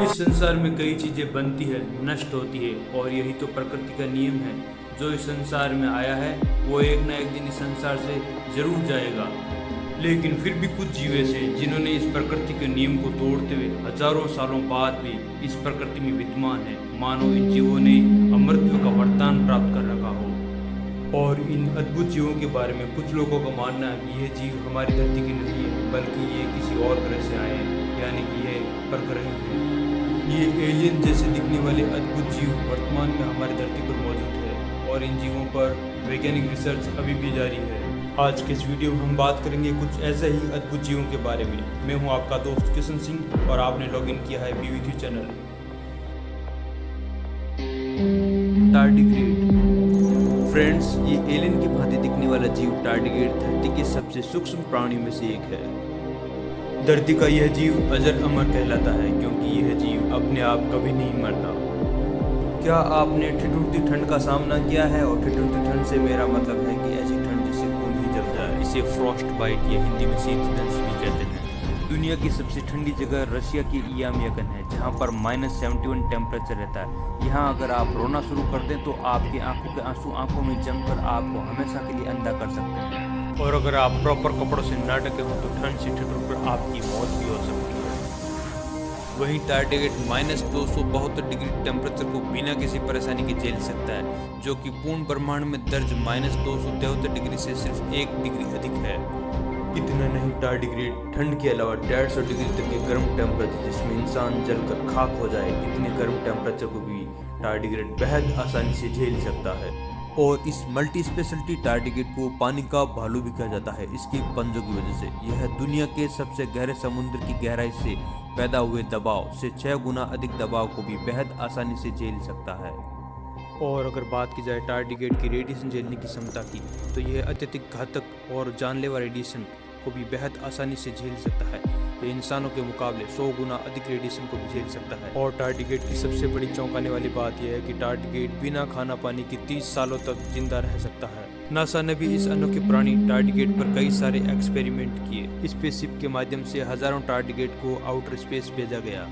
इस संसार में कई चीजें बनती है, नष्ट होती है और यही तो प्रकृति का नियम है। जो इस संसार में आया है वो एक ना एक दिन इस संसार से जरूर जाएगा। लेकिन फिर भी कुछ जीव ऐसे जिन्होंने इस प्रकृति के नियम को तोड़ते हुए हजारों सालों बाद भी इस प्रकृति में विद्यमान है, मानो इन जीवों ने अमृतत्व का वरदान प्राप्त कर रखा हो। और इन अद्भुत जीवों के बारे में कुछ लोगों का मानना है कि यह जीव हमारी धरती के नहीं है, बल्कि ये किसी और ग्रह से आए हैं, यानी कि ये परग्रही है। ये एलियन जैसे दिखने वाले अद्भुत जीव वर्तमान में हमारी धरती पर मौजूद है और इन जीवों पर वैज्ञानिक रिसर्च अभी भी जारी है। आज के इस वीडियो में हम बात करेंगे कुछ ऐसे ही अद्भुत जीवों के बारे में। मैं हूं आपका दोस्त किशन सिंह और आपने लॉगिन किया है BVQ चैनल। टार्डिग्रेड। फ्रेंड्स, ये एलियन की भांति दिखने वाला जीव टार्डिग्रेड धरती के सबसे सूक्ष्म प्राणियों में से एक है। धरती का यह जीव अजर अमर कहलाता है क्योंकि यह जीव अपने आप कभी नहीं मरता। क्या आपने ठिठुरती ठंड का सामना किया है? और ठिठुरती ठंड से मेरा मतलब है कि ऐसी ठंड जिससे खून ही जल जाए। इसे फ्रॉस्ट बाइट या हिंदी में शीतदंश भी कहते हैं। दुनिया की सबसे ठंडी जगह रशिया की यामियकन है, जहाँ पर -71 टेम्परेचर रहता है। यहाँ अगर आप रोना शुरू कर दें तो आपकी आंखों के आंसू आंखों में जमकर आपको हमेशा के लिए अंधा कर सकते हैं। और अगर आप प्रॉपर कपड़ों से ना ढके हो तो ठंड से ठिठुर कर आपकी मौत भी हो सकती है। वहीं टार्डिग्रेड -272 डिग्री टेम्परेचर को बिना किसी परेशानी के झेल सकता है, जो कि पूर्ण ब्रह्मांड में दर्ज -273 डिग्री से सिर्फ 1 डिग्री अधिक है। इतना नहीं, टार्डिग्रेड ठंड के अलावा 150 डिग्री तक के गर्म टेम्परेचर जिसमें इंसान जलकर खाक हो जाए, इतने गर्म टेम्परेचर को भी टार्डिग्रेड बेहद आसानी से झेल सकता है। और इस मल्टी स्पेशलिटी टार्डिग्रेड को पानी का भालू भी कहा जाता है इसके पंजों की वजह से। यह दुनिया के सबसे गहरे समुद्र की गहराई से पैदा हुए दबाव से 6 गुना अधिक दबाव को भी बेहद आसानी से झेल सकता है। और अगर बात की जाए टार्डिग्रेड की रेडिएशन झेलने की क्षमता की, तो यह अत्यधिक घातक और जानलेवा रेडिएशन को भी बेहद आसानी से झेल सकता है। ये इंसानों के मुकाबले 100 गुना अधिक रेडिएशन को भी झेल सकता है। और टार्डिग्रेड की सबसे बड़ी चौंकाने वाली बात यह है कि टार्डिग्रेड बिना खाना पानी की 30 सालों तक जिंदा रह सकता है। नासा ने भी इस अनोखे प्राणी टार्डिग्रेड पर कई सारे एक्सपेरिमेंट किए। स्पेसशिप के माध्यम से हजारों टार्डिग्रेड को आउटर स्पेस भेजा गया,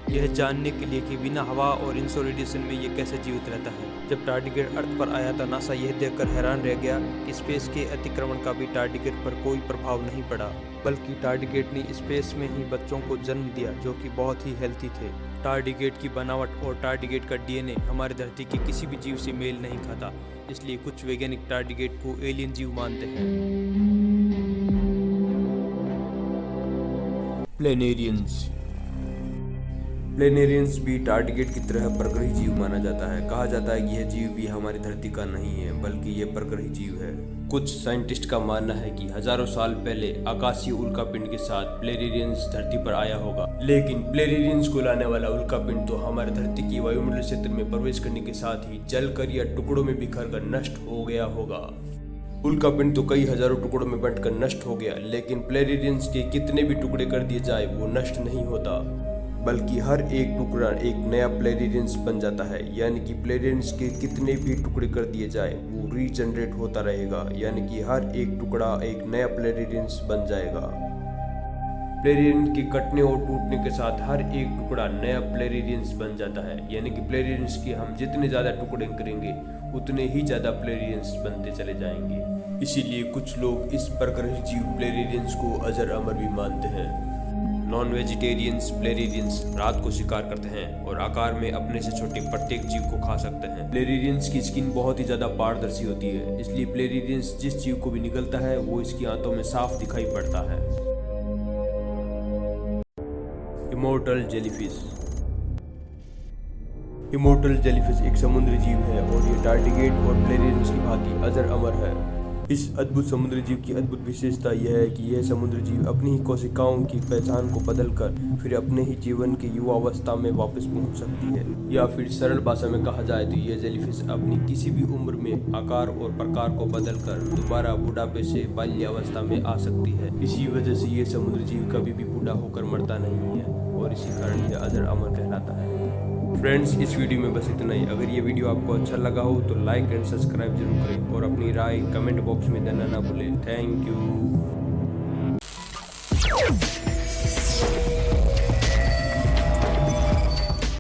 यह जानने के लिए कि बिना हवा और इंसो रेडिएशन में ये कैसे जीवित रहता है। जब टार्डिग्रेड अर्थ पर आया था, नासा यह देखकर हैरान रह गया कि स्पेस के अतिक्रमण का भी टार्डिग्रेड पर कोई प्रभाव नहीं पड़ा, बल्कि टार्डिग्रेड ने स्पेस में ही बच्चों को जन्म दिया जो कि बहुत ही हेल्थी थे। टार्डिग्रेड की बनावट और टार्डिग्रेड का DNA हमारी धरती के किसी भी जीव से मेल नहीं खाता, इसलिए कुछ वैज्ञानिक टार्डिग्रेड को एलियन जीव मानते हैं। प्लेनेरियंस। प्लेनेरियंस भी टार्डिग्रेड की तरह परग्रही जीव माना जाता है। कहा जाता है कि यह जीव भी हमारी धरती का नहीं है, बल्कि यह परग्रही जीव है। कुछ साइंटिस्ट का मानना है कि हजारों साल पहले आकाशीय उल्कापिंड के साथ प्लेनेरियंस धरती पर आया होगा, लेकिन प्लेनेरियंस को लाने वाला उल्कापिंड तो हमारी धरती की वायुमंडल क्षेत्र में प्रवेश करने के साथ ही जलकर या टुकड़ों में बिखर कर नष्ट हो गया होगा। उल्कापिंड तो कई हजारों टुकड़ों में बंटकर नष्ट हो गया, लेकिन प्लेनेरियंस के कितने भी टुकड़े कर दिए जाए वो नष्ट नहीं होता, बल्कि हर एक टुकड़ा एक नया प्लेनेरियंस बन जाता है। यानी कि प्लेनेरियंस के कितने भी टुकड़े कर दिए जाए वो रीजनरेट होता रहेगा, यानी कि हर एक टुकड़ा एक नया प्लेनेरियंस बन जाएगा। प्लेनेरियंस के कटने और टूटने के साथ हर एक टुकड़ा नया प्लेनेरियंस बन जाता है, यानी कि प्लेनेरियंस के हम जितने ज़्यादा टुकड़े करेंगे उतने ही ज़्यादा प्लेनेरियंस बनते चले जाएंगे। इसीलिए कुछ लोग इस परग्रही जीव प्लेनेरियंस को अजर अमर भी मानते हैं। नॉन वेजिटेरियंस प्लेनेरियंस रात को शिकार करते हैं और आकार में अपने से छोटे प्रत्येक जीव को खा सकते हैं। प्लेनेरियंस की स्किन बहुत ही ज्यादा पारदर्शी होती है, इसलिए प्लेनेरियंस जिस जीव को भी निगलता है वो इसकी आंतों में साफ दिखाई पड़ता है। Immortal jellyfish. इमोर्टल जेलीफिश एक समुद्री जीव है और ये टार्डिग्रेड और प्लेनेरियंस की भांति अजर अमर है। इस अद्भुत समुद्री जीव की अद्भुत विशेषता यह है कि यह समुद्री जीव अपनी ही कोशिकाओं की पहचान को बदलकर फिर अपने ही जीवन की युवावस्था में वापस पहुंच सकती है, या फिर सरल भाषा में कहा जाए तो यह जेलीफिश अपनी किसी भी उम्र में आकार और प्रकार को बदलकर दोबारा बुढ़ापे से बाल्यावस्था में आ सकती है। इसी वजह से यह समुद्री जीव कभी भी बूढ़ा होकर मरता नहीं है और इसी कारण यह अजर अमर कहलाता है। फ्रेंड्स, इस वीडियो में बस इतना ही। अगर ये वीडियो आपको अच्छा लगा हो तो लाइक एंड सब्सक्राइब जरूर करें और अपनी राय कमेंट बॉक्स में देना ना भूलें। Thank you.